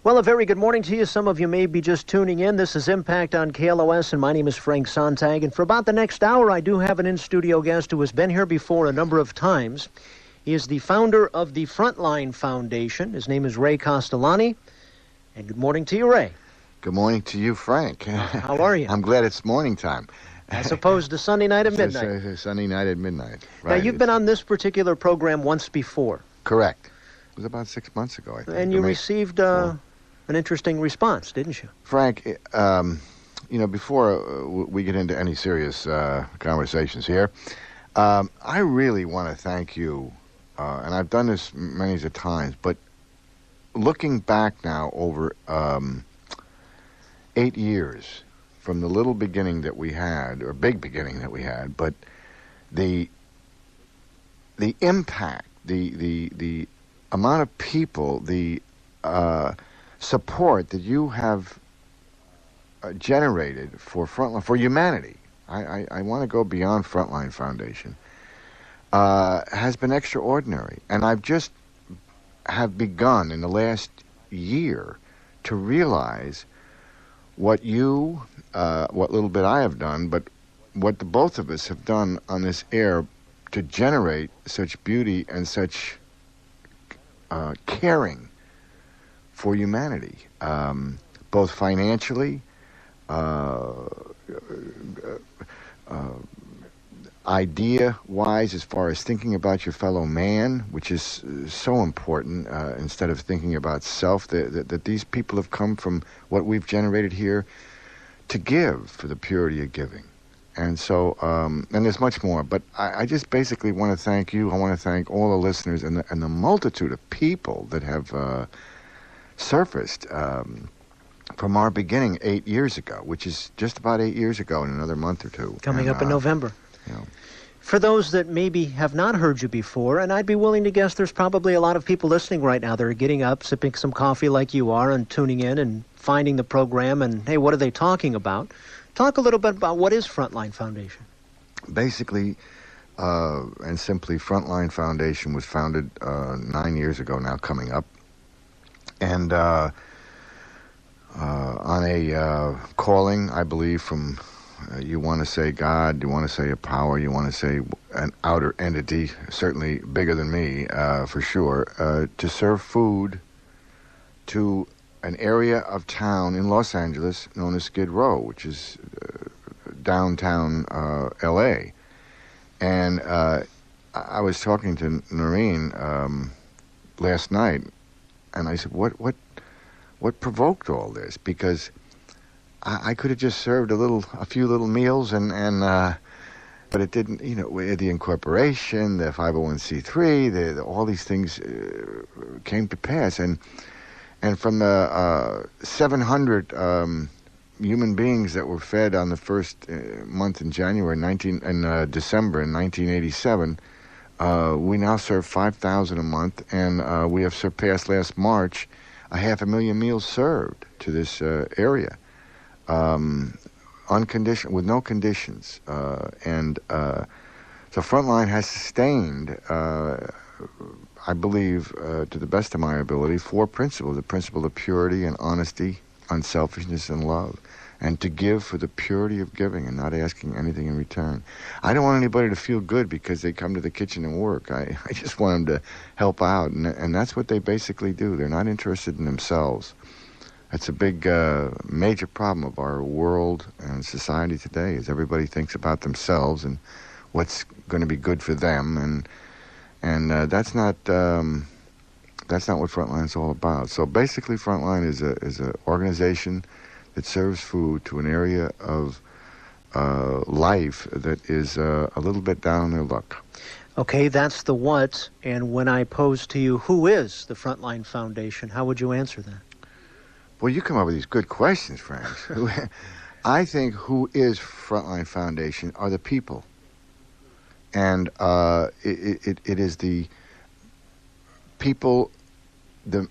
Well, a very good morning to you. Some of you may be just tuning in. This is Impact on KLOS, and my name is Frank Sontag. And for about the next hour, I do have an in-studio guest who has been here before a number of times. He is the founder of the Frontline Foundation. His name is Ray Castellani. And good morning to you, Ray. Good morning to you, Frank. How are you? I'm glad it's morning time. As opposed to Sunday night at midnight. It's Sunday night at midnight. Right. Now, you've been on this particular program once before. Correct. It was about 6 months ago, I think. And you received an interesting response, didn't you? Frank, before we get into any serious conversations here, I really want to thank you, and I've done this many a times, but looking back now over 8 years from the little beginning that we had, or big beginning that we had, but the impact, the amount of people, the support that you have generated for Frontline, for humanity, I want to go beyond Frontline Foundation, has been extraordinary. And I've just have begun in the last year to realize what you, what little bit I have done, but what the both of us have done on this air to generate such beauty and such caring for humanity, both financially, idea-wise, as far as thinking about your fellow man, which is so important, instead of thinking about self, that these people have come from what we've generated here to give for the purity of giving. And so, and there's much more, but I just basically want to thank you. I want to thank all the listeners and the multitude of people that have surfaced from our beginning 8 years ago, which is just about 8 years ago in another month or two. Coming up in November. For those that maybe have not heard you before, and I'd be willing to guess there's probably a lot of people listening right now that are getting up, sipping some coffee like you are, and tuning in and finding the program, and, hey, what are they talking about? Talk a little bit about what is Frontline Foundation. Basically, and simply, Frontline Foundation was founded 9 years ago now, coming up, and on a calling, I believe, from you want to say God, you want to say a power, you want to say an outer entity, certainly bigger than me, for sure, to serve food to an area of town in Los Angeles known as Skid Row, which is downtown L.A. And I was talking to Noreen last night, and I said, what provoked all this? Because I could have just served a few little meals, but it didn't. The incorporation, the 501c3, all these things came to pass, and from the 700 human beings that were fed on the first month in December in 1987, we now serve 5,000 a month, and we have surpassed last March 500,000 meals served to this area. Unconditional, with no conditions, and so Frontline has sustained, I believe, to the best of my ability, 4 principles: the principle of purity and honesty, unselfishness, and love, and to give for the purity of giving and not asking anything in return. I don't want anybody to feel good because they come to the kitchen and work. I just want them to help out, and that's what they basically do. They're not interested in themselves. That's a big, major problem of our world and society today, is everybody thinks about themselves and what's going to be good for them, and that's not what Frontline is all about. So basically, Frontline is a organization that serves food to an area of life that is a little bit down on their luck. Okay, that's the what. And when I pose to you, who is the Frontline Foundation, how would you answer that? Well, you come up with these good questions, Frank. I think who is Frontline Foundation are the people. And it is the people, the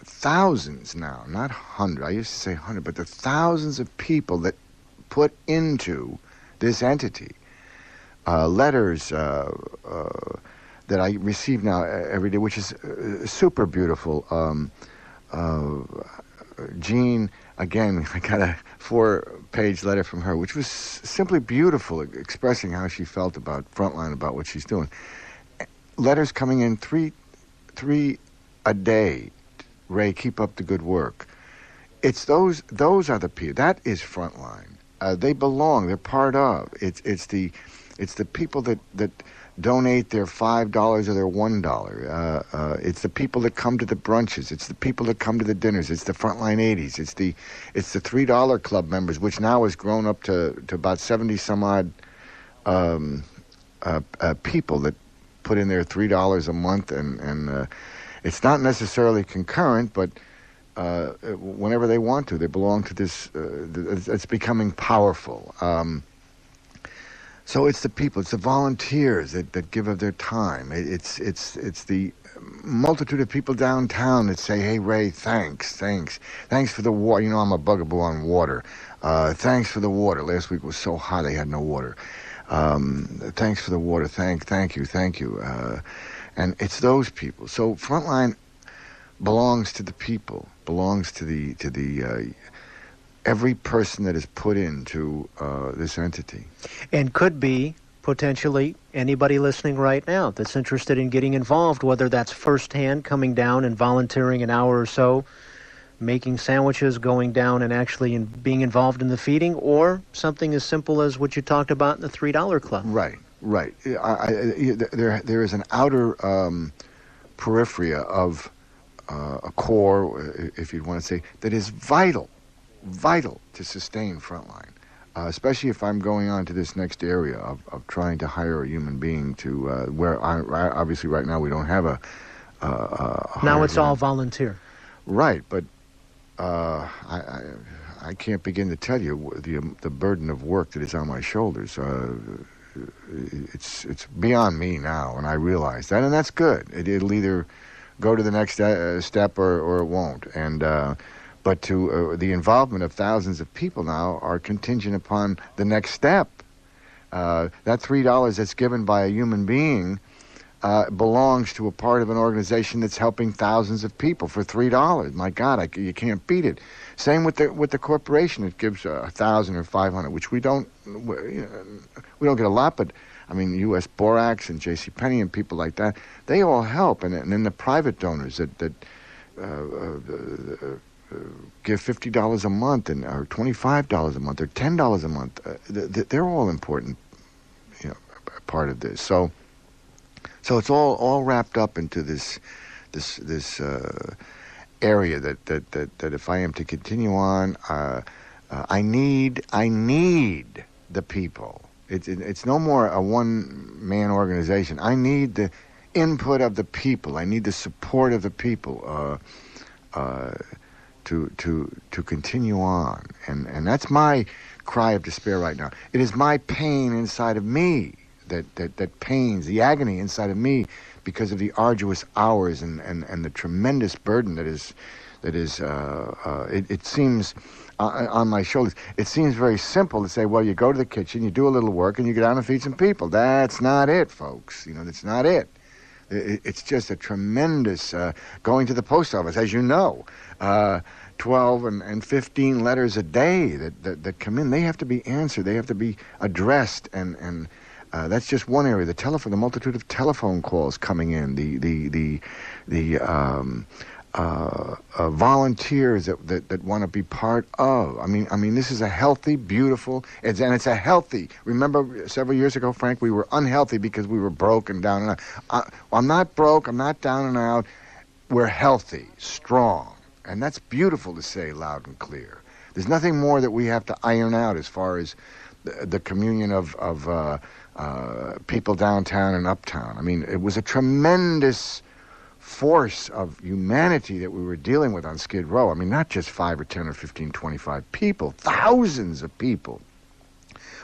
thousands now, not 100, I used to say 100, but the thousands of people that put into this entity letters that I receive now every day, which is super beautiful, Jean, again, I got a 4-page letter from her, which was simply beautiful, expressing how she felt about Frontline, about what she's doing. Letters coming in three a day. Ray, keep up the good work. It's those are the people. That is Frontline. They belong. They're part of. It's the people that donate their $5 or their $1. It's the people that come to the brunches. It's the people that come to the dinners. It's the Frontline 80s. It's the $3 club members, which now has grown up to about 70 some odd people that put in their $3 a month, and it's not necessarily concurrent, but whenever they want to, they belong to this. It's becoming powerful. So it's the people, it's the volunteers that give of their time. It's the multitude of people downtown that say, "Hey Ray, thanks for the water." You know, I'm a bugaboo on water. Thanks for the water. Last week was so hot, I had no water. Thanks for the water. Thank you. And it's those people. So Frontline belongs to the people, belongs to the every person that is put into this entity. And could be potentially anybody listening right now that's interested in getting involved, whether that's firsthand, coming down and volunteering an hour or so, making sandwiches, going down and actually being involved in the feeding, or something as simple as what you talked about in the $3 club. Right. There is an outer periphery of a core, if you'd want to say, that is vital to sustain Frontline, especially if I'm going on to this next area of trying to hire a human being to where obviously right now we don't have a now it's all volunteer. Right, but I can't begin to tell you the burden of work that is on my shoulders. It's beyond me now, and I realize that, and that's good. It'll either go to the next step or it won't. And but to the involvement of thousands of people now are contingent upon the next step. That $3 that's given by a human being belongs to a part of an organization that's helping thousands of people for $3. My God, you can't beat it. Same with the corporation that gives 1,000 or 500, which we don't get a lot, but I mean, U.S. Borax and J.C. Penney and people like that, they all help, and then the private donors that give $50 a month or $25 a month or $10 a month, they're all important, part of this. So it's all wrapped up into this area that if I am to continue on, I need the people. It's no more a one-man organization. I need the input of the people. I need the support of the people to continue on. And that's my cry of despair right now. It is my pain inside of me that pains, the agony inside of me because of the arduous hours and the tremendous burden that is it seems on my shoulders. It seems very simple to say, well, you go to the kitchen, you do a little work, and you get down and feed some people. That's not it, folks. That's not it. It's just a tremendous going to the post office, as you know. 12 and 15 letters a day that come in. They have to be answered. They have to be addressed, and that's just one area. The multitude of telephone calls coming in. The volunteers that want to be part of. I mean, this is a healthy, beautiful, and it's a healthy. Remember, several years ago, Frank, we were unhealthy because we were broke and down and out. I'm not broke. I'm not down and out. We're healthy, strong, and that's beautiful to say loud and clear. There's nothing more that we have to iron out as far as the communion of people downtown and uptown. I mean, it was a tremendous force of humanity that we were dealing with on Skid Row. I mean, not just 5 or 10 or 15, 25 people. Thousands of people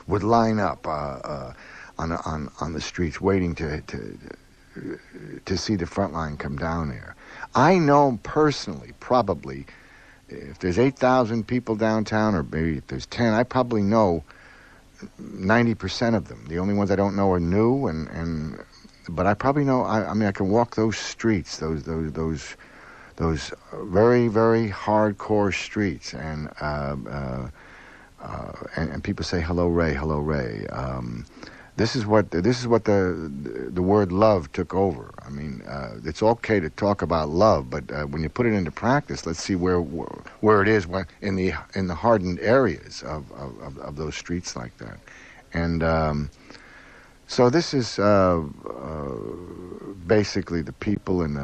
would line up on the streets waiting to see the front line come down there. I know personally, probably, if there's 8,000 people downtown, or maybe if there's 10, I probably know 90% of them. The only ones I don't know are new, but I probably know. I mean, I can walk those streets, those those very, very hardcore streets, and people say, "Hello, Ray. Hello, Ray." This is what the word love took over. I mean, it's okay to talk about love, but when you put it into practice, let's see where it is in the hardened areas of those streets like that. And so this is basically the people and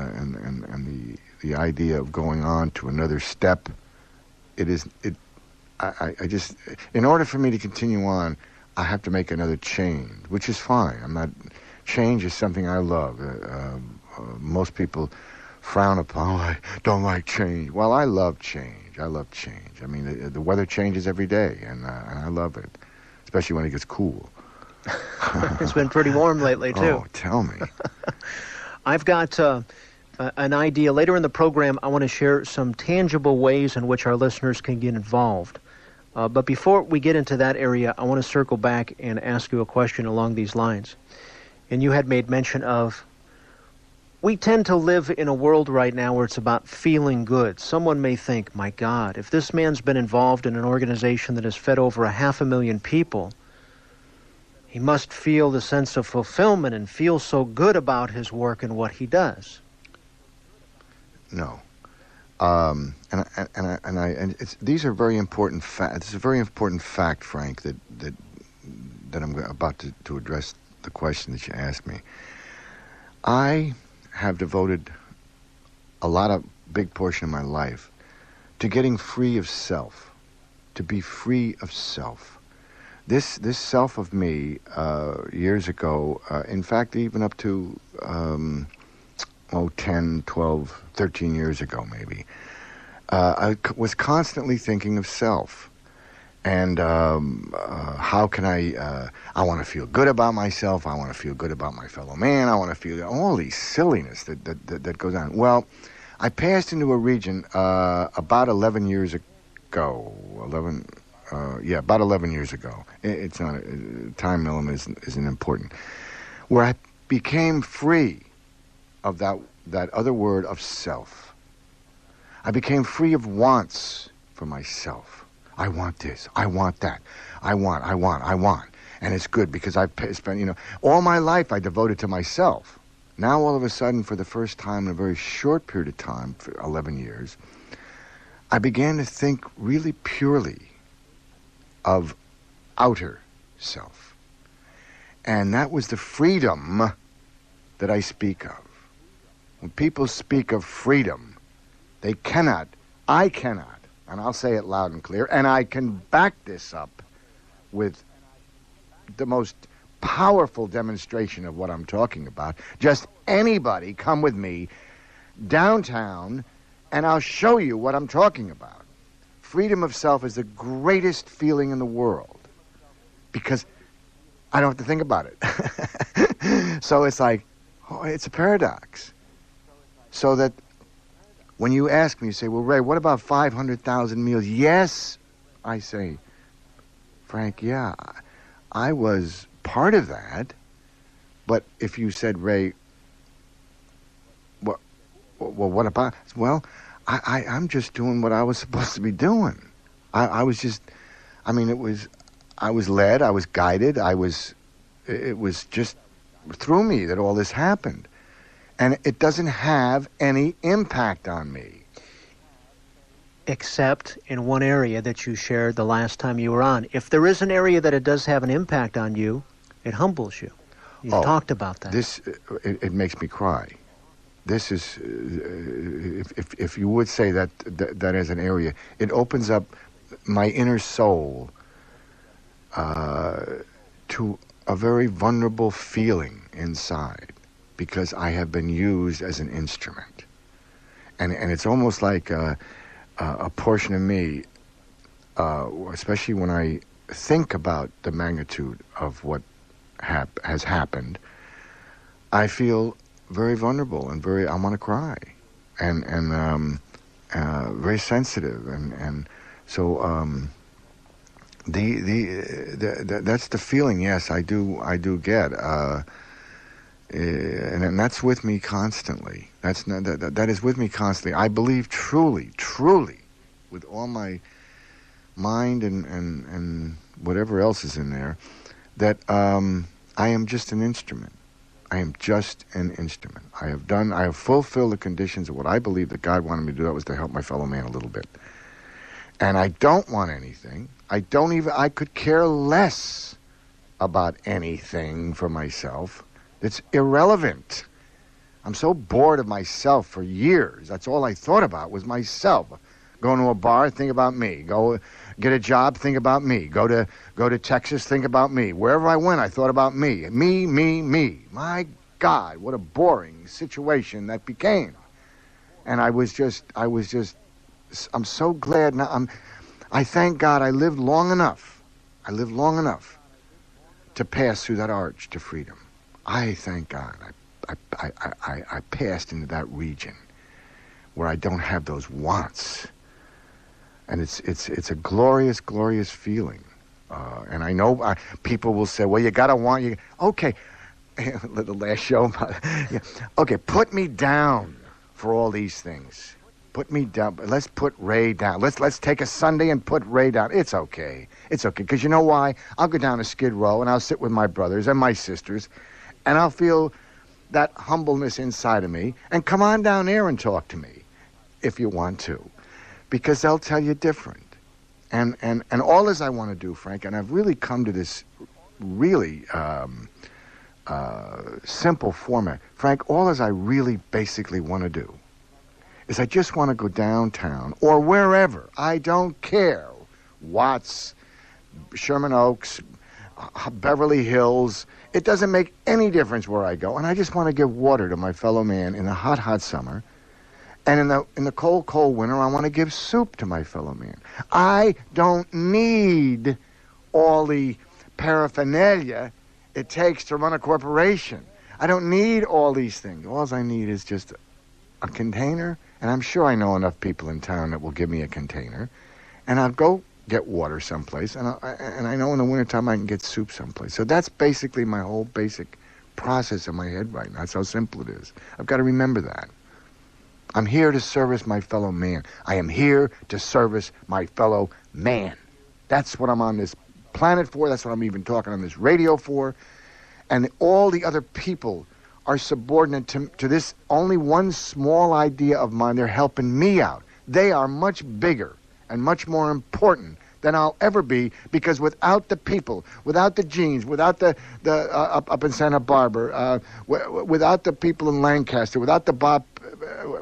the idea of going on to another step. I just, in order for me to continue on, I have to make another change, which is fine. Change is something I love. Most people frown upon, I don't like change. Well, I love change. I mean, the weather changes every day, and I love it, especially when it gets cool. It's been pretty warm lately, too. Oh, tell me. I've got an idea. Later in the program, I want to share some tangible ways in which our listeners can get involved. But before we get into that area, I want to circle back and ask you a question along these lines. And you had made mention of, we tend to live in a world right now where it's about feeling good. Someone may think, my God, if this man's been involved in an organization that has fed over 500,000 people, he must feel the sense of fulfillment and feel so good about his work and what he does. No. These are very important facts. It's a very important fact, Frank, that I'm about to address the question that you asked me. I have devoted a big portion of my life to getting free of self, to be free of self. This self of me, years ago, in fact, even up to 10, 12, 13 years ago, maybe, I was constantly thinking of self. And how can I want to feel good about myself. I want to feel good about my fellow man. I want to feel all these silliness that goes on. Well, I passed into a region about 11 years ago. About 11 years ago. It's not, time element isn't important. Where I became free of that other word of self. I became free of wants for myself. I want this. I want that. I want. And it's good because I've spent, all my life I devoted to myself. Now all of a sudden, for the first time in a very short period of time, for 11 years, I began to think really purely of outer self. And that was the freedom that I speak of. When people speak of freedom, I cannot, and I'll say it loud and clear, and I can back this up with the most powerful demonstration of what I'm talking about. Just anybody come with me downtown, and I'll show you what I'm talking about. Freedom of self is the greatest feeling in the world because I don't have to think about it. So it's like, it's a paradox. So that when you ask me, you say, well, Ray, what about 500,000 meals? Yes, I say, Frank, yeah, I was part of that. But if you said, Ray, what about? Well, I'm just doing what I was supposed to be doing. I was led, I was guided, it was just through me that all this happened. And it doesn't have any impact on me. Except in one area that you shared the last time you were on. If there is an area that it does have an impact on you, it humbles you. You've talked about that. It makes me cry. This is, if you would say that as an area, it opens up my inner soul to a very vulnerable feeling inside. Because I have been used as an instrument. And it's almost like a portion of me, especially when I think about the magnitude of what has happened, I feel very vulnerable and I want to cry. And very sensitive. And so that's the feeling, yes, I do get. And that's with me constantly. That is with me constantly. I believe truly, with all my mind and whatever else is in there, that I am just an instrument. I am just an instrument. I have fulfilled the conditions of what I believe that God wanted me to do. That was to help my fellow man a little bit. And I don't want anything. I could care less about anything for myself. It's irrelevant. I'm so bored of myself for years. That's all I thought about was myself. Going to a bar, think about me. Go get a job, think about me. Go to Texas, think about me. Wherever I went, I thought about me. Me. My God, what a boring situation that became. And I'm so glad now. I thank God I lived long enough to pass through that arch to freedom. I thank God I passed into that region where I don't have those wants. And it's a glorious, glorious feeling. And I know people will say, well, you got to want you. Okay, the last show. Yeah. Okay, put me down for all these things. Put me down. Let's put Ray down. Let's take a Sunday and put Ray down. It's okay. Because you know why? I'll go down to Skid Row and I'll sit with my brothers and my sisters, and I'll feel that humbleness inside of me. And come on down there and talk to me if you want to, because they'll tell you different. And all as I want to do, Frank, and I've really come to this really simple format. Frank, all as I really basically want to do is I just want to go downtown or wherever. I don't care. Watts, Sherman Oaks, Beverly Hills. It doesn't make any difference where I go. And I just want to give water to my fellow man in the hot, hot summer. And in the cold, cold winter, I want to give soup to my fellow man. I don't need all the paraphernalia it takes to run a corporation. I don't need all these things. All I need is just a container, and I'm sure I know enough people in town that will give me a container, and I'll go get water someplace, and I know in the wintertime I can get soup someplace. So that's basically my whole basic process in my head right now. That's how simple it is. I've got to remember that. I'm here to service my fellow man. I am here to service my fellow man. That's what I'm on this planet for. That's what I'm even talking on this radio for. And all the other people are subordinate to this only one small idea of mine. They're helping me out. They are much bigger and much more important than I'll ever be, because without the people, without the Jeans, without the up in Santa Barbara, without the people in Lancaster, without the Bob,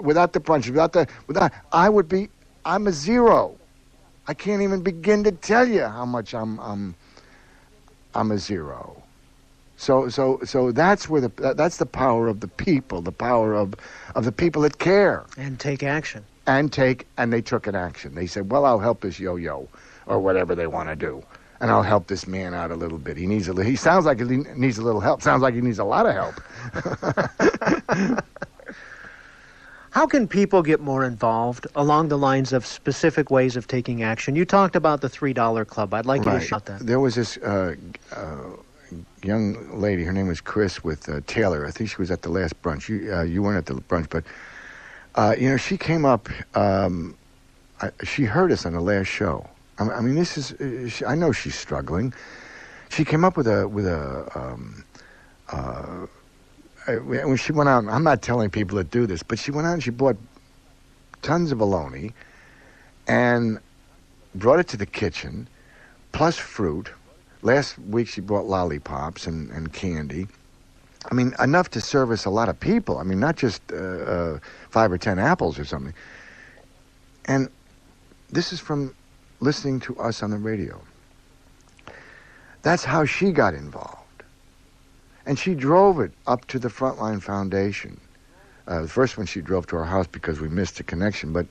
without the Brunch, I'm a zero. I can't even begin to tell you how much I'm a zero. So that's where that's the power of the people, the power of the people that care and take action. And they took an action. They said, well, I'll help this yo-yo or whatever they want to do, and I'll help this man out a little bit. He sounds like he needs a little help. Sounds like he needs a lot of help. How can people get more involved along the lines of specific ways of taking action? You talked about the $3 Club. I'd like you to shout that. There was this young lady. Her name was Chris with Taylor. I think she was at the last brunch. You weren't at the brunch, but she came up. She heard us on the last show. I mean, this is. I know she's struggling. She came up with when she went out. I'm not telling people to do this, but she went out and she bought tons of bologna and brought it to the kitchen, plus fruit. Last week she bought lollipops and candy. I mean, enough to service a lot of people. I mean, not just 5 or 10 apples or something. And this is from listening to us on the radio. That's how she got involved. And she drove it up to the Frontline Foundation. The first one she drove to our house because we missed the connection. But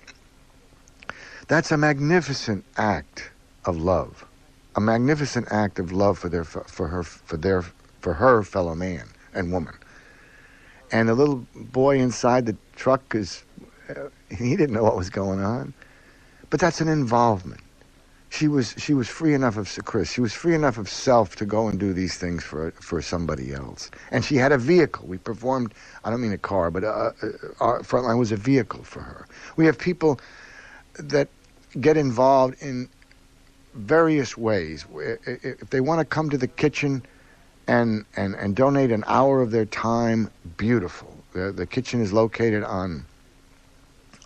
that's a magnificent act of love. A magnificent act of love for her fellow man and woman. And the little boy inside the truck he didn't know what was going on. But that's an involvement. she was free enough of Chris. She was free enough of self to go and do these things for somebody else. And she had a vehicle. We performed. I don't mean a car, but our Frontline was a vehicle for her. We have people that get involved in various ways. If they want to come to the kitchen and donate an hour of their time, beautiful. The kitchen is located on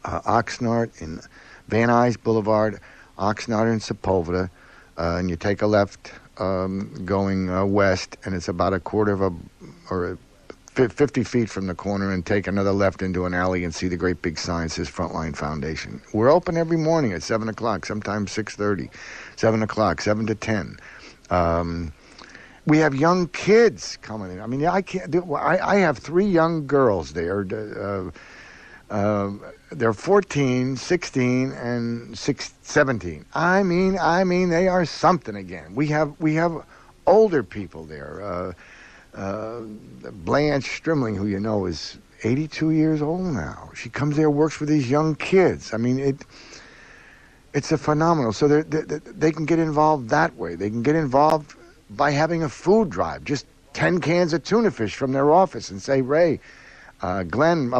Oxnard in Van Nuys Boulevard, Oxnard and Sepulveda, and you take a left going west, and it's about a quarter of or 50 feet from the corner, and take another left into an alley and see the great big sign that says Frontline Foundation. We're open every morning at 7 o'clock, sometimes 6:30, 7 o'clock, 7 to 10. We have young kids coming in. I mean, I have 3 young girls there. They're 14, 16, and 17. I mean, they are something again. We have older people there. Blanche Strimling, who you know is 82 years old now. She comes there, works with these young kids. I mean, it's a phenomenal. So they can get involved that way. They can get involved by having a food drive, just 10 cans of tuna fish from their office, and say, Ray, Glenn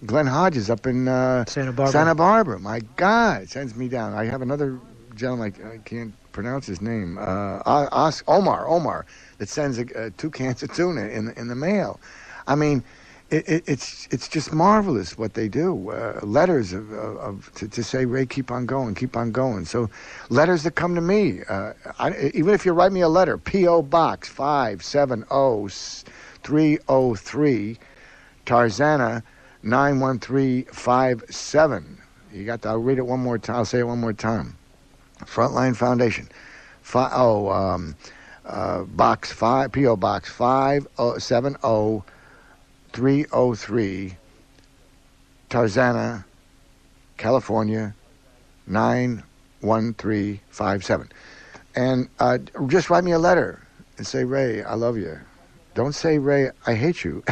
Hodges up in Santa Barbara. My God, sends me down. I have another gentleman, I can't pronounce his name, Omar, that sends 2 cans of tuna in the mail. I mean, it's just marvelous what they do. Letters to say, Ray, keep on going. So letters that come to me, even if you write me a letter, P.O. Box 570303, Tarzana 91357. You got that? I'll read it one more time. I'll say it one more time. Frontline Foundation. Box 5, P.O. Box 570303, Tarzana, California 91357. And just write me a letter and say, Ray, I love you. Don't say, Ray, I hate you,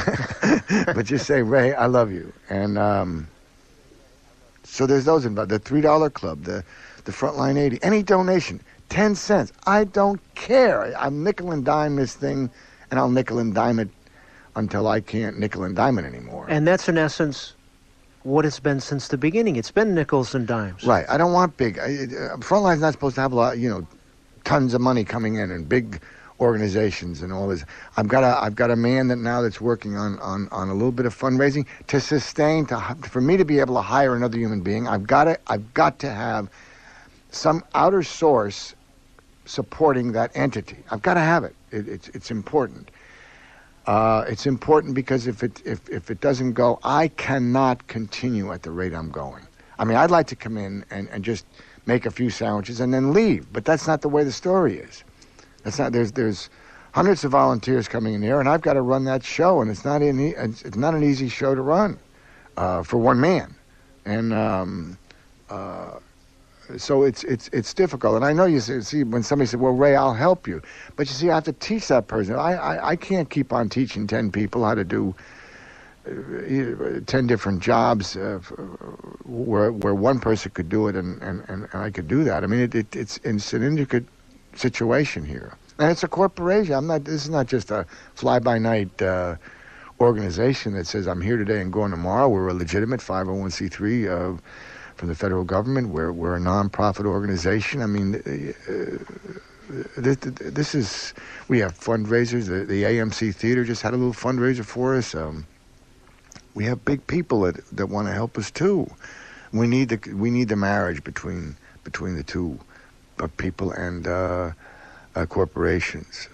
but just say, Ray, I love you. And so there's those involved. The $3 club, the Frontline 80, any donation, 10 cents. I don't care. I'm nickel and dime this thing, and I'll nickel and dime it until I can't nickel and dime it anymore. And that's in essence what it's been since the beginning. It's been nickels and dimes. Right. I don't want big. Frontline's not supposed to have a lot, tons of money coming in and big organizations and all this. I've got a man that's working on a little bit of fundraising to sustain, for me to be able to hire another human being. I've got to have some outer source supporting that entity. I've got to have it. It's important. It's important because if it doesn't go, I cannot continue at the rate I'm going. I mean, I'd like to come in and just make a few sandwiches and then leave, but that's not the way the story is. That's not. There's hundreds of volunteers coming in there, and I've got to run that show, and it's not an easy show to run for one man, and so it's difficult. And I know you see when somebody said, "Well, Ray, I'll help you," but you see, I have to teach that person. I can't keep on teaching 10 people how to do 10 different jobs where one person could do it and I could do that. I mean, it's an intricate situation here, and it's a corporation. This is not just a fly-by-night organization that says I'm here today and going tomorrow. We're a legitimate 501c3 from the federal government. We're a non-profit organization. I mean, this is. We have fundraisers. The AMC Theater just had a little fundraiser for us. We have big people that want to help us too. We need the marriage between the two. People and corporations,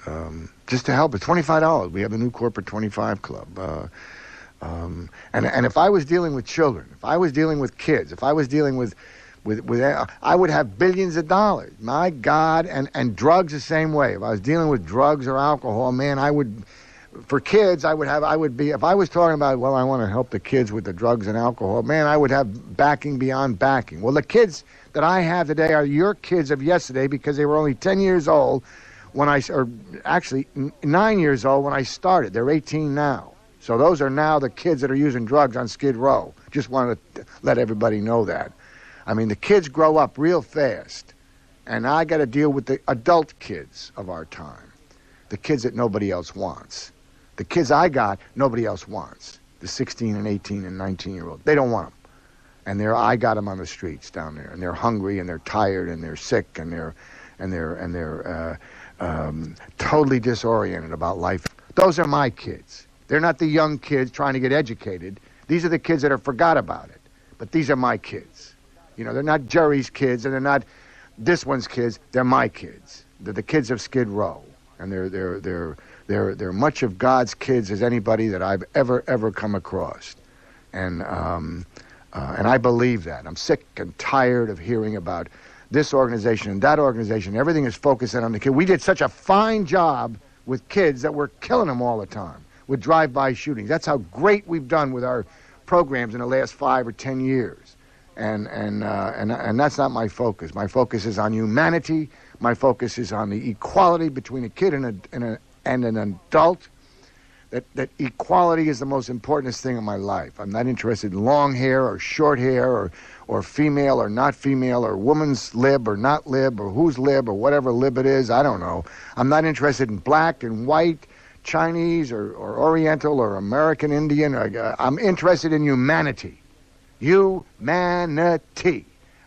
just to help. It's $25. We have a new corporate 25 club, and if I was dealing with children, if I was dealing with kids, if I was dealing with I would have billions of dollars. My God, and drugs the same way. If I was dealing with drugs or alcohol, man, I would. For kids, I would be. If I was talking about, well, I want to help the kids with the drugs and alcohol, man, I would have backing beyond backing. Well, the kids that I have today are your kids of yesterday because they were only 10 years old or actually 9 years old when I started. They're 18 now. So those are now the kids that are using drugs on Skid Row. Just wanted to let everybody know that. I mean, the kids grow up real fast. And I got to deal with the adult kids of our time, the kids that nobody else wants. The kids I got, nobody else wants. The 16 and 18 and 19-year-olds. They don't want them. And I got them on the streets down there, and they're hungry, and they're tired, and they're sick, and they're totally disoriented about life. Those are my kids. They're not the young kids trying to get educated. These are the kids that have forgot about it. But these are my kids. You know, they're not Jerry's kids, and they're not this one's kids. They're my kids. They're the kids of Skid Row, and they're much of God's kids as anybody that I've ever come across. And I believe that. I'm sick and tired of hearing about this organization and that organization. Everything is focusing on the kid. We did such a fine job with kids that we're killing them all the time with drive-by shootings. That's how great we've done with our programs in the last 5 or 10 years. And that's not my focus. My focus is on humanity. My focus is on the equality between a kid and an adult. That equality is the most important thing in my life. I'm not interested in long hair or short hair or female or not female or woman's lib or not lib or who's lib or whatever lib it is. I don't know. I'm not interested in black and white, Chinese or Oriental or American Indian. I'm interested in humanity. Humanity.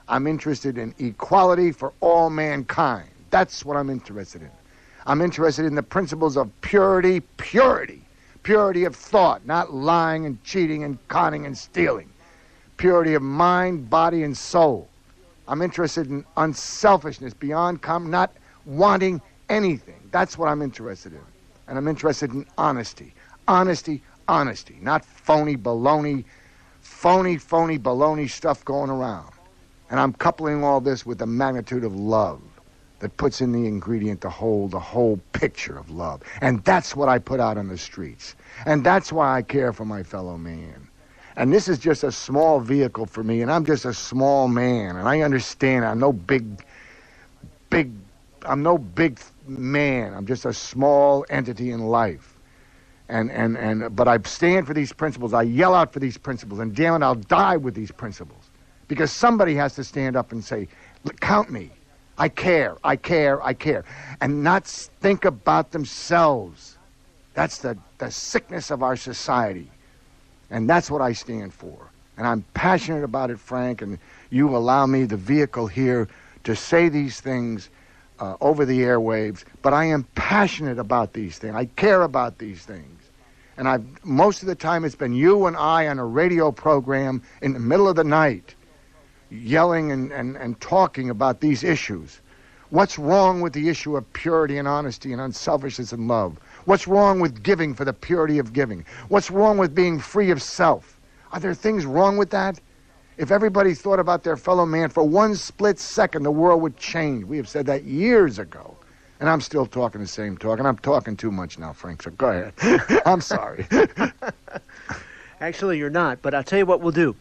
I'm interested in equality for all mankind. That's what I'm interested in. I'm interested in the principles of purity of thought, not lying and cheating and conning and stealing. Purity of mind, body, and soul. I'm interested in unselfishness beyond not wanting anything. That's what I'm interested in. And I'm interested in honesty. Honesty. Not phony baloney stuff going around. And I'm coupling all this with the magnitude of love that puts in the ingredient the whole picture of love. And that's what I put out on the streets. And that's why I care for my fellow man. And this is just a small vehicle for me, and I'm just a small man, and I understand I'm no big man. I'm just a small entity in life. But I stand for these principles. I yell out for these principles, and damn it, I'll die with these principles. Because somebody has to stand up and say, count me. I care, and not think about themselves. That's the sickness of our society, and that's what I stand for. And I'm passionate about it, Frank, and you allow me the vehicle here to say these things over the airwaves, but I am passionate about these things. I care about these things. And most of the time it's been you and I on a radio program in the middle of the night, yelling and talking about these issues. What's wrong with the issue of purity and honesty and unselfishness and love? What's wrong with giving for the purity of giving? What's wrong with being free of self? Are there things wrong with that? If everybody thought about their fellow man for one split second, the world would change. We have said that years ago. And I'm still talking the same talk, and I'm talking too much now, Frank, so go ahead. I'm sorry. Actually, you're not, but I'll tell you what we'll do.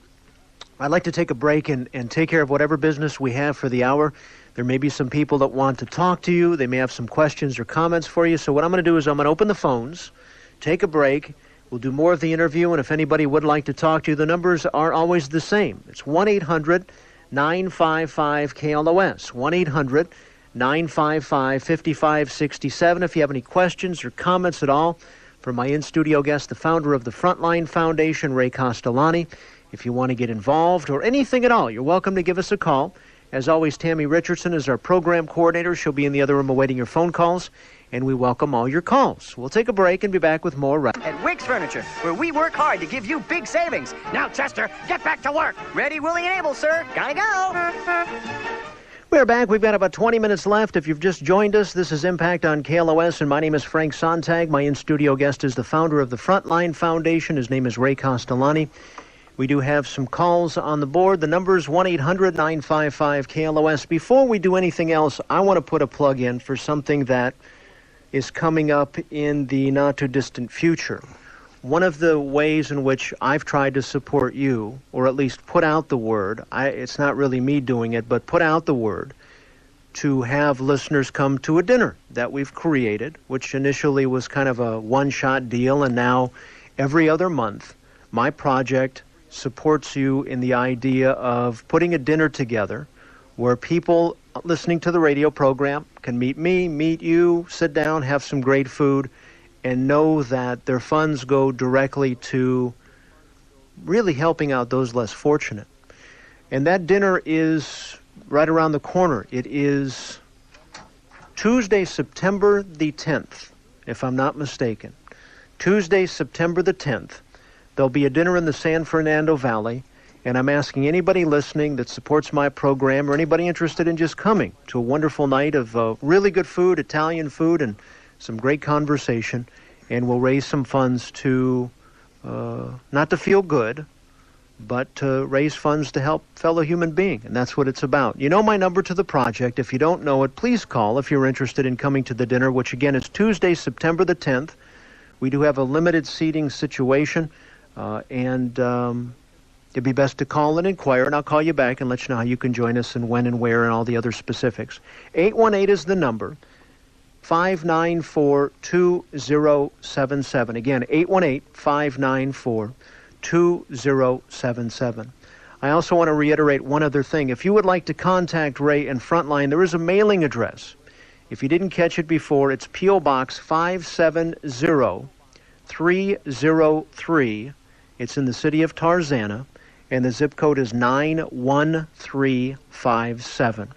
I'd like to take a break and take care of whatever business we have for the hour. There may be some people that want to talk to you. They may have some questions or comments for you. So what I'm going to do is I'm going to open the phones, take a break. We'll do more of the interview, and if anybody would like to talk to you, the numbers are always the same. It's 1-800-955-KLOS, 1-800-955-5567. If you have any questions or comments at all for my in-studio guest, the founder of the Frontline Foundation, Ray Castellani. If you want to get involved or anything at all, you're welcome to give us a call. As always, Tammy Richardson is our program coordinator. She'll be in the other room awaiting your phone calls, and we welcome all your calls. We'll take a break and be back with more right at Wicks Furniture, where we work hard to give you big savings. Now, Chester, get back to work. Ready, willing, and able, sir. Gotta go. We're back. We've got about 20 minutes left. If you've just joined us, this is Impact on KLOS, and my name is Frank Sontag. My in-studio guest is the founder of the Frontline Foundation. His name is Ray Castellani. We do have some calls on the board. The number is 1-800-955-KLOS. Before we do anything else, I want to put a plug in for something that is coming up in the not-too-distant future. One of the ways in which I've tried to support you, or at least put out the word, it's not really me doing it, but put out the word, to have listeners come to a dinner that we've created, which initially was kind of a one-shot deal, and now every other month, my project supports you in the idea of putting a dinner together where people listening to the radio program can meet me, meet you, sit down, have some great food, and know that their funds go directly to really helping out those less fortunate. And that dinner is right around the corner. It is Tuesday, September the 10th, if I'm not mistaken. Tuesday, September the 10th. There'll be a dinner in the San Fernando Valley, and I'm asking anybody listening that supports my program or anybody interested in just coming to a wonderful night of really good food, Italian food, and some great conversation, and we'll raise some funds to, not to feel good, but to raise funds to help fellow human being, and that's what it's about. You know my number to the project. If you don't know it, please call if you're interested in coming to the dinner, which again is Tuesday, September the 10th. We do have a limited seating situation, and it'd be best to call and inquire, and I'll call you back and let you know how you can join us and when and where and all the other specifics. 818 is the number, 594-2077. Again, 818-594-2077. I also want to reiterate one other thing. If you would like to contact Ray and Frontline, there is a mailing address. If you didn't catch it before, it's P.O. Box 570303. It's in the city of Tarzana, and the zip code is 91357.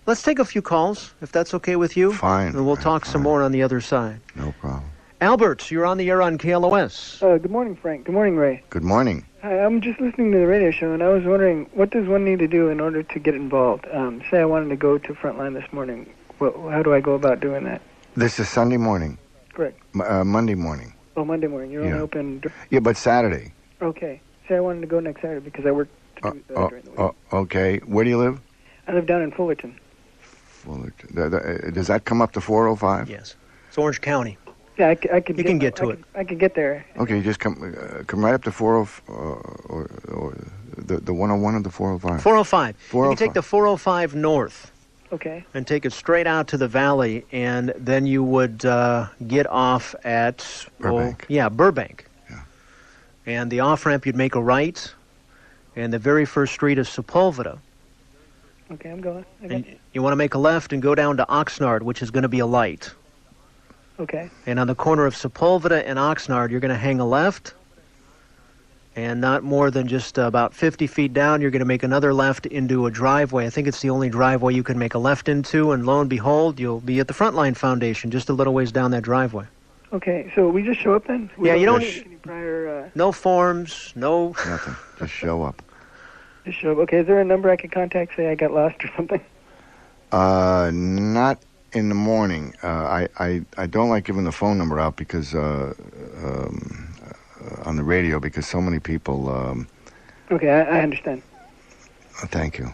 Let's take a few calls, if that's okay with you. Fine. And we'll talk some more on the other side. No problem. Albert, you're on the air on KLOS. Good morning, Frank. Good morning, Ray. Good morning. Hi, I'm just listening to the radio show, and I was wondering, what does one need to do in order to get involved? Say I wanted to go to Frontline this morning. How do I go about doing that? This is Sunday morning. Correct. Monday morning. Oh, Monday morning. You're only open... Yeah, but Saturday. Okay. Say I wanted to go next Saturday because I work during the week. Okay. Where do you live? I live down in Fullerton. Fullerton. Does that come up to 405? Yes. It's Orange County. Yeah, I could. You can get to it. I could get there. Okay, just come right up to 405, or the 101 or the 405? 405. 405. You can take the 405 north. Okay. And take it straight out to the valley, and then you would get off at... Burbank. Burbank. Yeah. And the off-ramp, you'd make a right, and the very first street is Sepulveda. Okay, I'm going. And you want to make a left and go down to Oxnard, which is going to be a light. Okay. And on the corner of Sepulveda and Oxnard, you're going to hang a left, and not more than just about 50 feet down, you're going to make another left into a driveway. I think it's the only driveway you can make a left into, and lo and behold, you'll be at the Frontline Foundation, just a little ways down that driveway. Okay, so we just show up then? You don't need any prior... No forms, no... Nothing. Just show up. Just show up. Okay, is there a number I could contact, say I got lost or something? Not in the morning. I don't like giving the phone number out because... on the radio, because so many people... Okay, I understand. Thank you.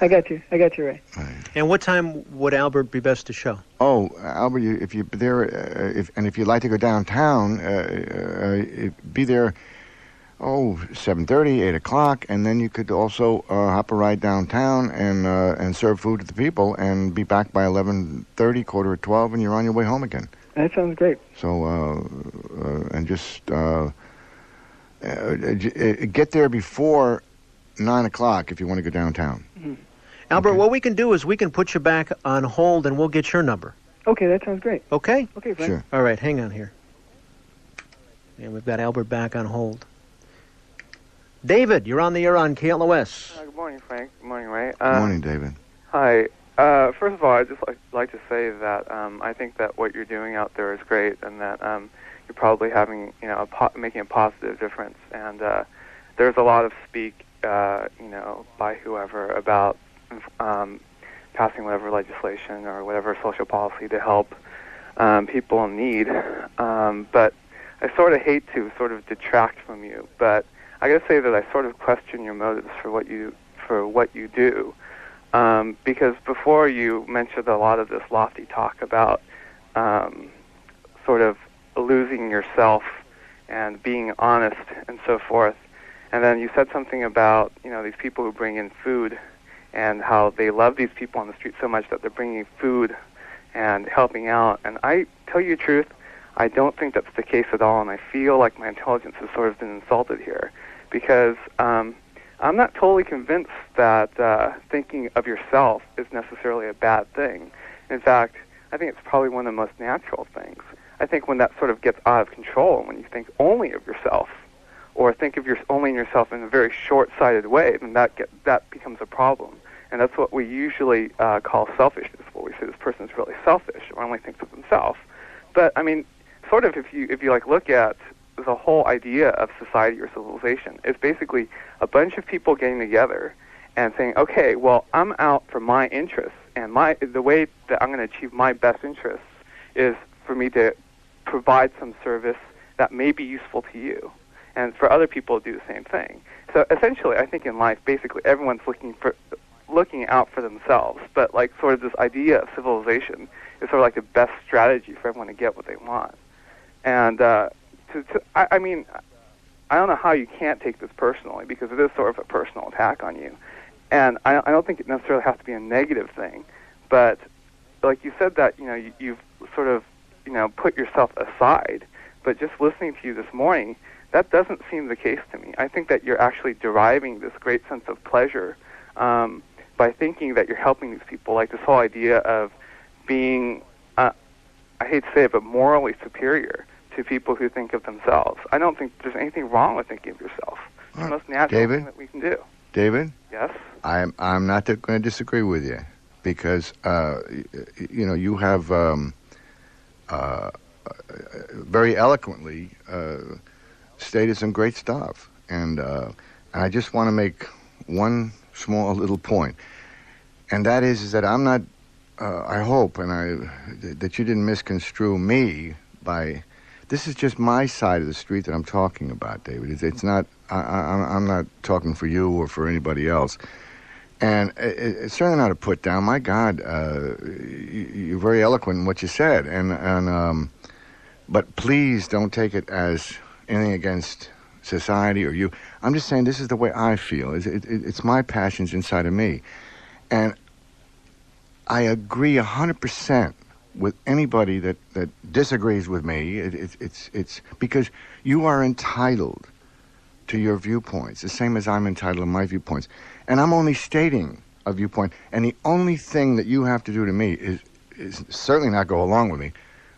I got you, Ray. Right. And what time would Albert be best to show? Oh, Albert, if you're there, if you'd like to go downtown, be there, 7:30, 8 o'clock, and then you could also hop a ride downtown and serve food to the people and be back by 11:30, quarter of 12, and you're on your way home again. That sounds great. So, and just get there before 9 o'clock if you want to go downtown. Mm-hmm. Albert, Okay. what we can do is we can put you back on hold and we'll get your number. Okay, that sounds great. Okay? Okay, Frank. Sure. All right, hang on here. And we've got Albert back on hold. David, you're on the air on KLOS. Good morning, Frank. Good morning, Ray. Good morning, David. Hi. First of all, I'd just like to say that I think that what you're doing out there is great, and that you're probably having, making a positive difference. And there's a lot of speak, by whoever about passing whatever legislation or whatever social policy to help people in need. But I sort of hate to sort of detract from you, but I got to say that I sort of question your motives for what you do. Because before you mentioned a lot of this lofty talk about sort of losing yourself and being honest and so forth, and then you said something about these people who bring in food and how they love these people on the street so much that they're bringing food and helping out. And I tell you the truth, I don't think that's the case at all, and I feel like my intelligence has sort of been insulted here, because I'm not totally convinced that thinking of yourself is necessarily a bad thing. In fact, I think it's probably one of the most natural things. I think when that sort of gets out of control, when you think only of yourself, or think of only in yourself in a very short-sighted way, then that becomes a problem. And that's what we usually call selfishness, where we say this person's really selfish or only thinks of themselves. But, I mean, sort of if you like look at the whole idea of society or civilization, it's basically a bunch of people getting together and saying, okay, well, I'm out for my interests, and the way that I'm going to achieve my best interests is for me to provide some service that may be useful to you, and for other people to do the same thing. So essentially, I think in life, basically, everyone's looking out for themselves, but like sort of this idea of civilization is sort of like the best strategy for everyone to get what they want. And I mean, I don't know how you can't take this personally, because it is sort of a personal attack on you. And I don't think it necessarily has to be a negative thing, but like you said that, you've sort of, put yourself aside, but just listening to you this morning, that doesn't seem the case to me. I think that you're actually deriving this great sense of pleasure by thinking that you're helping these people, like this whole idea of being, I hate to say it, but morally superior to people who think of themselves. I don't think there's anything wrong with thinking of yourself. It's the most natural thing that we can do. David? Yes? I'm not going to disagree with you, because, you have very eloquently stated some great stuff. And I just want to make one small little point. And that is that I'm not, I hope, that you didn't misconstrue me by, this is just my side of the street that I'm talking about, David. It's not, I'm not talking for you or for anybody else. And it's certainly not a put down. My God, you're very eloquent in what you said. But please don't take it as anything against society or you. I'm just saying this is the way I feel. It's my passions inside of me. And I agree 100% with anybody that disagrees with me. It's because you are entitled to your viewpoints, the same as I'm entitled to my viewpoints. And I'm only stating a viewpoint. And the only thing that you have to do to me is certainly not go along with me,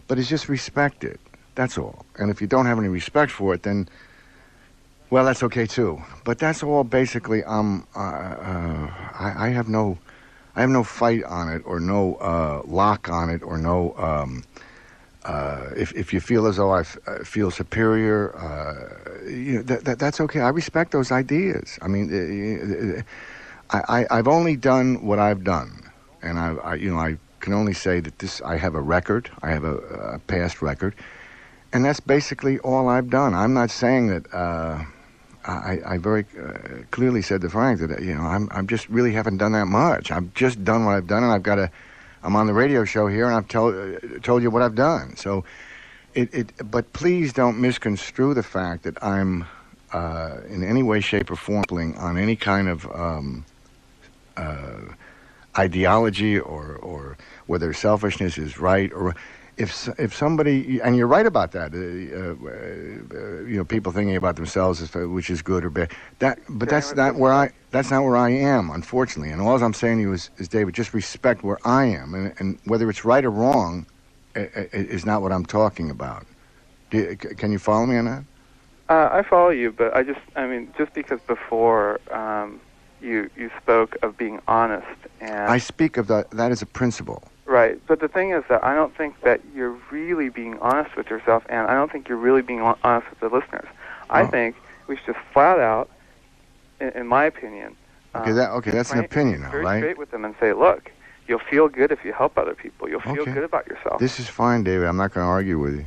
but is just respect it. That's all. And if you don't have any respect for it, then, well, that's okay too. But that's all basically. I have no fight on it, or no lock on it, or no. If you feel as though I feel superior, that's okay. I respect those ideas. I mean, I've only done what I've done, and I can only say that I have a record. I have a past record, and that's basically all I've done. I'm not saying that. I very clearly said to Frank that I'm just really haven't done that much. I've just done what I've done, and I'm on the radio show here, and I've told you what I've done. So, but please don't misconstrue the fact that I'm in any way, shape, or form on any kind of ideology or whether selfishness is right, or if somebody, and you're right about that, people thinking about themselves, which is good or bad. But that's not where I am, unfortunately. And all I'm saying to you is David, just respect where I am, and whether it's right or wrong, is not what I'm talking about. Can you follow me on that? I follow you, but just because before you spoke of being honest, and I speak of that as a principle. Right, but the thing is that I don't think that you're really being honest with yourself, and I don't think you're really being honest with the listeners. I think we should just flat out, in my opinion. That's an opinion, now, very right? Straight with them and say, look, you'll feel good if you help other people. You'll feel good about yourself. This is fine, David. I'm not going to argue with you.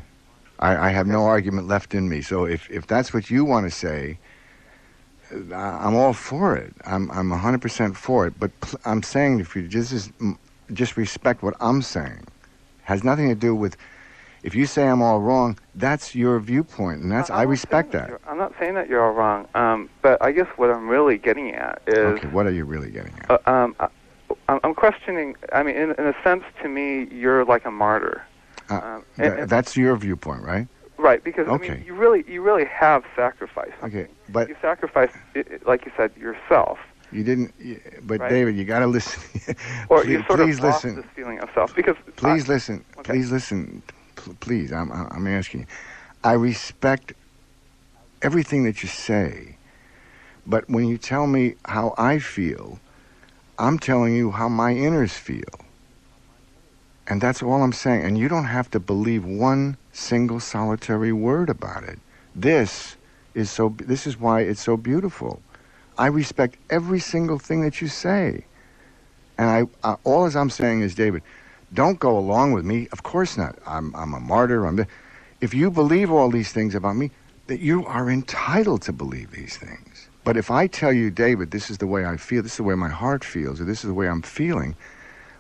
I have no argument left in me. So if that's what you want to say, I'm all for it. I'm 100% for it. But I'm saying if you just respect what I'm saying. Has nothing to do with, if you say I'm all wrong, that's your viewpoint, and I respect that. I'm not saying that you're all wrong, but I guess what I'm really getting at is... Okay, what are you really getting at? I'm questioning, in a sense, to me, you're like a martyr. That's your viewpoint, right? Right, because Okay. I mean, you really have sacrificed. Okay, but You sacrificed, like you said, yourself. you didn't. But Right? David, you got to listen. Or please, you sort please of lost listen. this feeling of self. Because Please listen. Okay. Please listen. Please, I'm asking you. I respect everything that you say, but when you tell me how I feel, I'm telling you how my inners feel. And that's all I'm saying. And you don't have to believe one single solitary word about it. This is why it's so beautiful. I respect every single thing that you say. And all I'm saying is, David, don't go along with me. Of course not. I'm a martyr. If you believe all these things about me, that you are entitled to believe these things. But if I tell you, David, this is the way I feel, this is the way my heart feels, or this is the way I'm feeling,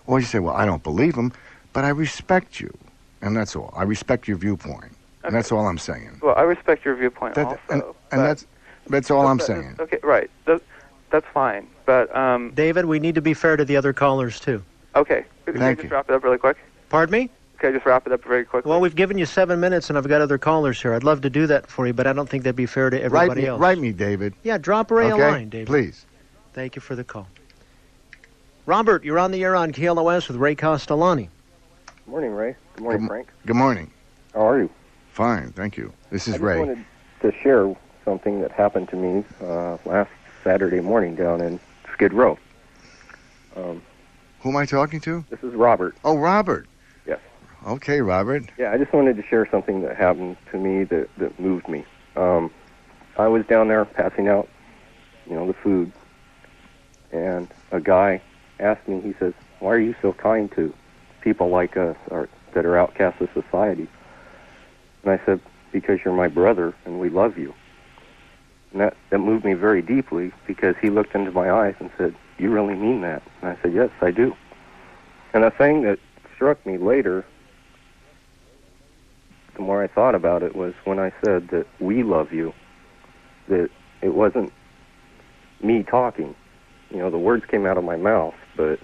or you say, well, I don't believe them, but I respect you. And that's all. I respect your viewpoint. Okay. And that's all I'm saying. Well, I respect your viewpoint also. And that's all I'm saying. Okay, right. That's fine. But David, we need to be fair to the other callers, too. Okay. Can I just wrap it up really quick? Pardon me? Okay, just wrap it up very quickly. Well, we've given you 7 minutes, and I've got other callers here. I'd love to do that for you, but I don't think that'd be fair to everybody else. Write me, David. Yeah, drop Ray a line, David. Please. Thank you for the call. Robert, you're on the air on KLOS with Ray Castellani. Good morning, Ray. Good morning, Frank. Good morning. How are you? Fine, thank you. This is Ray. I just wanted to share something that happened to me last Saturday morning down in Skid Row. Who am I talking to? This is Robert. Oh, Robert. Yes. Okay, Robert. Yeah, I just wanted to share something that happened to me that moved me. I was down there passing out, the food, and a guy asked me, he says, why are you so kind to people like us that are outcasts of society? And I said, because you're my brother and we love you. And that moved me very deeply because he looked into my eyes and said, you really mean that? And I said, yes, I do. And a thing that struck me later, the more I thought about it, was when I said that we love you, that it wasn't me talking. The words came out of my mouth, but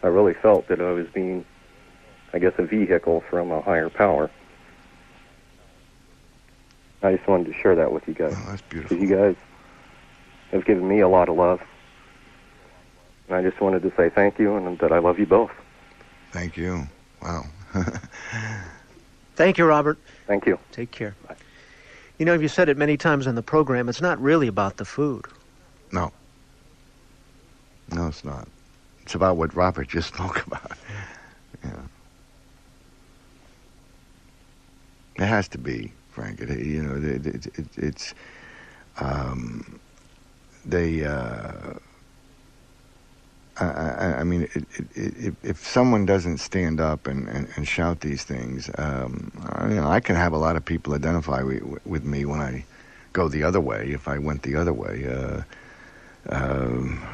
I really felt that I was being, I guess, a vehicle from a higher power. I just wanted to share that with you guys. Oh, that's beautiful. Because you guys have given me a lot of love. And I just wanted to say thank you and that I love you both. Thank you. Wow. Thank you, Robert. Thank you. Take care. Bye. You've said it many times on the program, it's not really about the food. No. No, it's not. It's about what Robert just spoke about. Yeah. It has to be, Frank. It's I mean, if someone doesn't stand up and shout these things, I can have a lot of people identify with me when I go the other way. If I went the other way,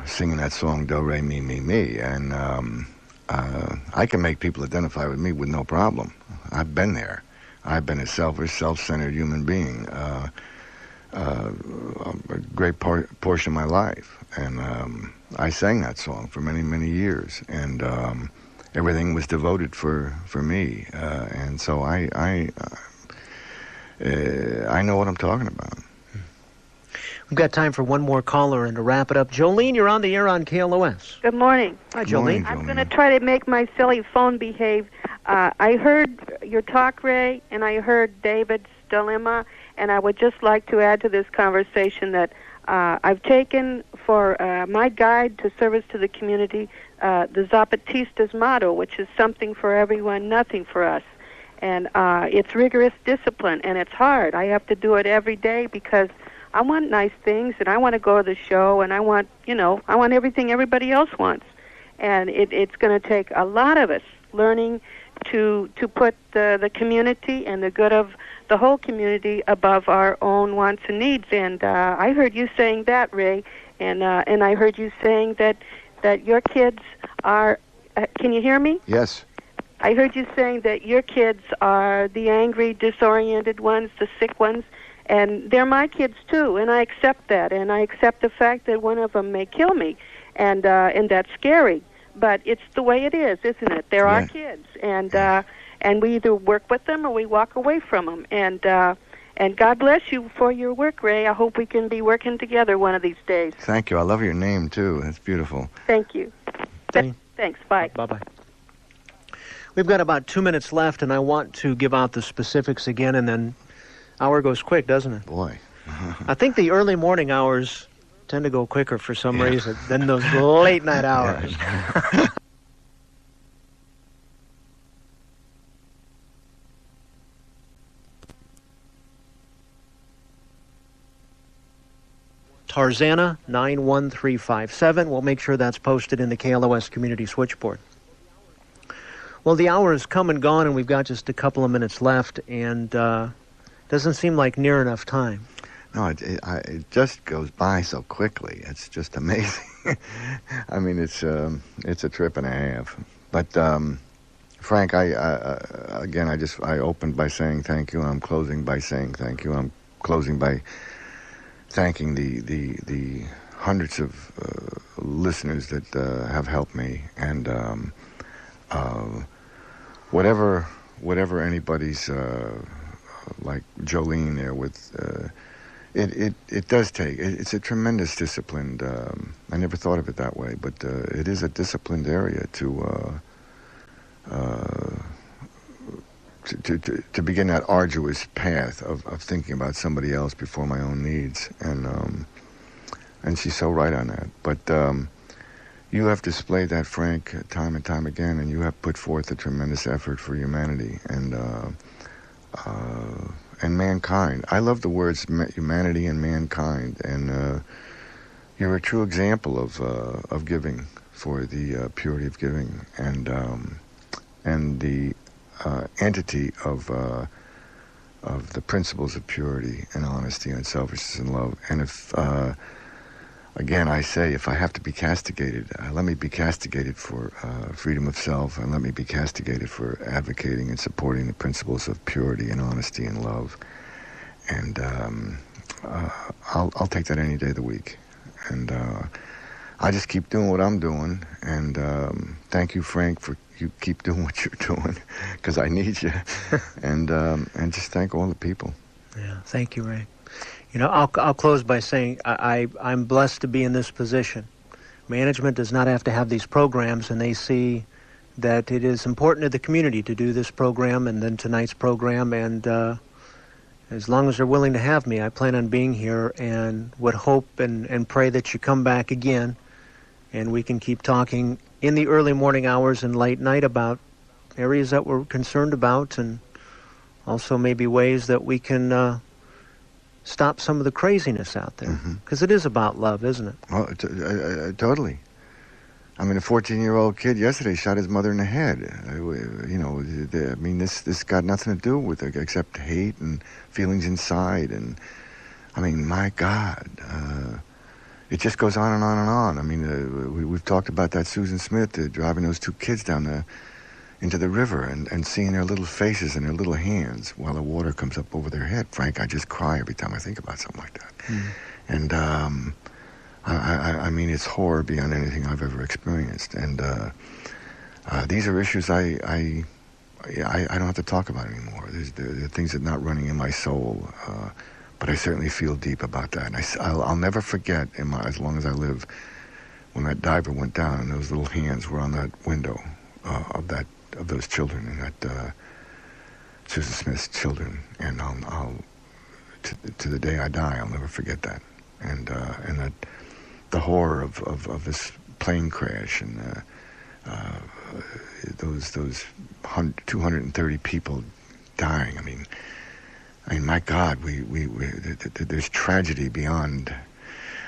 singing that song "Do Re Mi Mi Mi," and I can make people identify with me with no problem. I've been there. I've been a selfish, self-centered human being a great portion of my life, and I sang that song for many, many years, and everything was devoted for me, and so I know what I'm talking about. We've got time for one more caller and to wrap it up. Jolene, you're on the air on KLOS. Good morning. Hi, Jolene. Morning, I'm going to try to make my silly phone behave. I heard your talk, Ray, and I heard David's dilemma, and I would just like to add to this conversation that I've taken for my guide to service to the community the Zapatista's motto, which is something for everyone, nothing for us. And it's rigorous discipline, and it's hard. I have to do it every day because I want nice things, and I want to go to the show, and I want everything everybody else wants. And it's going to take a lot of us learning to put the community and the good of the whole community above our own wants and needs. And I heard you saying that, Ray, and I heard you saying that your kids are. Can you hear me? Yes. I heard you saying that your kids are the angry, disoriented ones, the sick ones, and they're my kids too. And I accept that, and I accept the fact that one of them may kill me, and that's scary. But it's the way it is, isn't it? They're our kids, and and we either work with them or we walk away from them. And God bless you for your work, Ray. I hope we can be working together one of these days. Thank you. I love your name, too. That's beautiful. Thank you. Thanks. Bye. Bye-bye. We've got about 2 minutes left, and I want to give out the specifics again, and then hour goes quick, doesn't it? Boy. I think the early morning hours tend to go quicker for some reason than those late night hours. Yeah. Tarzana 91357. We'll make sure that's posted in the KLOS community switchboard. Well, the hour has come and gone, and we've got just a couple of minutes left, and doesn't seem like near enough time. No, it just goes by so quickly. It's just amazing. I mean, it's a trip and a half. But Frank, I opened by saying thank you, and I'm closing by saying thank you. I'm closing by thanking the hundreds of listeners that have helped me, and whatever anybody's like Jolene there with. It does take. It's a tremendous disciplined. I never thought of it that way, but it is a disciplined area to begin that arduous path of thinking about somebody else before my own needs, and she's so right on that. But you have displayed that, Frank, time and time again, and you have put forth a tremendous effort for humanity and mankind. I love the words humanity and mankind, and you're a true example of giving, for the purity of giving, and the entity of the principles of purity and honesty and selfishness and love. And if again, I say, if I have to be castigated, let me be castigated for freedom of self, and let me be castigated for advocating and supporting the principles of purity and honesty and love. And I'll take that any day of the week. And I just keep doing what I'm doing. And thank you, Frank, for you keep doing what you're doing, because I need you. And just thank all the people. Yeah, thank you, Ray. You know, I'll close by saying I'm blessed to be in this position. Management does not have to have these programs, and they see that it is important to the community to do this program and then tonight's program, and as long as they're willing to have me, I plan on being here, and would hope and pray that you come back again, and we can keep talking in the early morning hours and late night about areas that we're concerned about, and also maybe ways that we can stop some of the craziness out there, because it is about love, isn't it? Oh, totally. I mean, a 14-year-old kid yesterday shot his mother in the head. You know, I mean, this got nothing to do with it except hate and feelings inside. And I mean, my God, it just goes on and on and on. I mean, we've talked about that Susan Smith driving those two kids down into the river and seeing their little faces and their little hands while the water comes up over their head. Frank, I just cry every time I think about something like that. And I mean, it's horror beyond anything I've ever experienced. And these are issues I don't have to talk about anymore. There are things that are not running in my soul, but I certainly feel deep about that. And I'll never forget, as long as I live, when that diver went down and those little hands were on that window of those children, and that Susan Smith's children. And I'll to the day I die, I'll never forget that. And that the horror of this plane crash, and those 230 people dying. I mean, my God, there's tragedy beyond.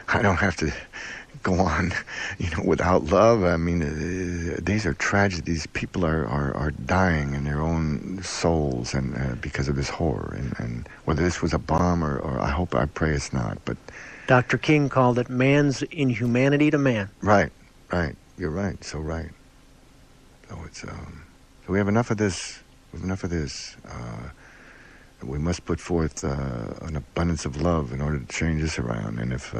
I don't have to go on, without love. I mean, these are tragedies. People are dying in their own souls, and because of this horror. And whether this was a bomb or I pray it's not. But Dr. King called it man's inhumanity to man. Right. You're right. So right. So it's so we have enough of this. We have enough of this. We must put forth an abundance of love in order to change this around. And if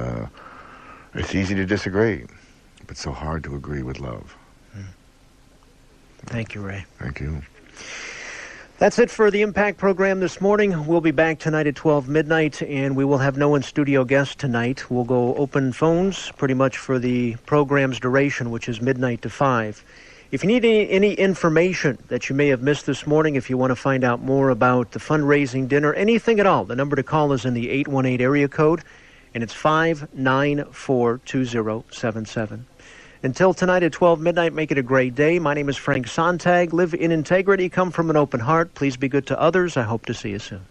it's easy to disagree, but so hard to agree with love. Thank you, Ray. Thank you. That's it for the Impact program this morning. We'll be back tonight at 12 midnight, and we will have no in-studio guests tonight. We'll go open phones pretty much for the program's duration, which is midnight to 5. If you need any information that you may have missed this morning, if you want to find out more about the fundraising dinner, anything at all, the number to call is in the 818 area code, and it's 594-2077. Until tonight at 12 midnight, make it a great day. My name is Frank Sontag. Live in integrity. Come from an open heart. Please be good to others. I hope to see you soon.